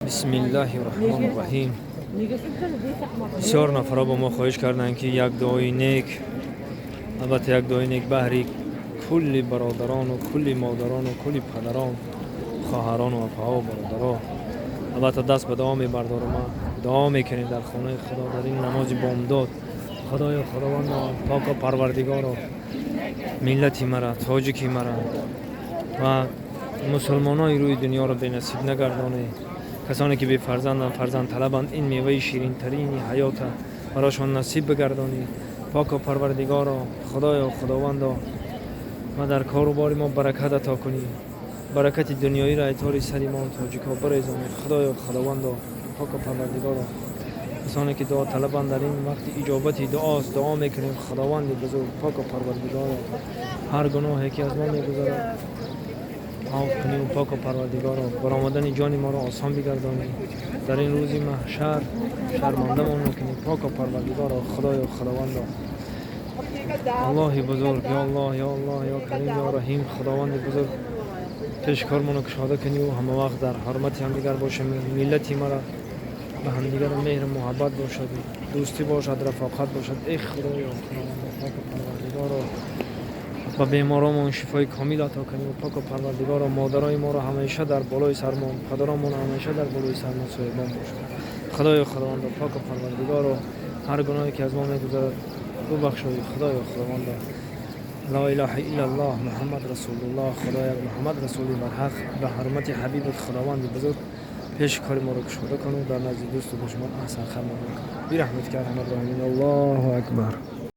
بسم الله الرحمن الرحیم. بسیار نفرا با ما خواهش کردند که یک دعای نیک، البته یک دعای نیک بهری کلی برادران و کلی مادران و کلی پدران، خواهران و افها و برادران، البته دست به دعا می‌بردارم. ما دعا میکنیم در خانه خدا در این نماز بامداد. خدای خداوند پاک و پروردگار ملتی مرا، تاجیکی مرا و مسلمانای روی دنیا را به نصیب نگردانه. کسانی که بی فرزندند، فرزند طلبند، این میوه شیرین ترین حیات براشان نصیب بگردانی. پاک و پروردگارا خدای و خداوندا و در کار و بار ما برکت عطا کنی. برکت دنیایی را ایتار سری ما تاجیکا بریزانی. خدای و خداوندا پاک و پروردگارا کسانی که دعا طلبند در این وقت اجابت دعاست، دعا میکنیم خداوند بزرگ پاک و پروردگارا هر گناهی که از ما میگذرد عفو کنی و پاک و پروردگارا برآمدن جان ما را آسان بگردانی. در این روز محشر شرمنده ما نکنی. پاک و پروردگارا خدای و خداوندا الله بزرگ، یا الله یا الله یا کریم یا رحیم، خداوند بزرگ پیش کارمون کشاده کنی و همه وقت در حرمت هم دیگر باشیم. ملتی مرا به هم دیگر مهر محبت باشد، دوستی باشد، رفاقت باشد. ای خدای و خداوند پاک و پروردگارا و بیمارامون شفای کامل عطا کنی و پاک و پروردگارا مادرای ما را همیشه در بالای سرمان، پدرامون همیشه در بالای سرمان سایبان باشد. خدای و خداوند پاک و پروردگارا هر گناهی که از ما میگذرد ببخشای. خدای و خداوند لا اله الا الله محمد رسول الله، خدای محمد رسول برحق به حرمت حبیبت خداوند بزرگ پیش کار ما را کشاده کن و در نزد دوست و دشمن احسن خدمت کن. برحمتک ارحم الراحمین. الله اکبر.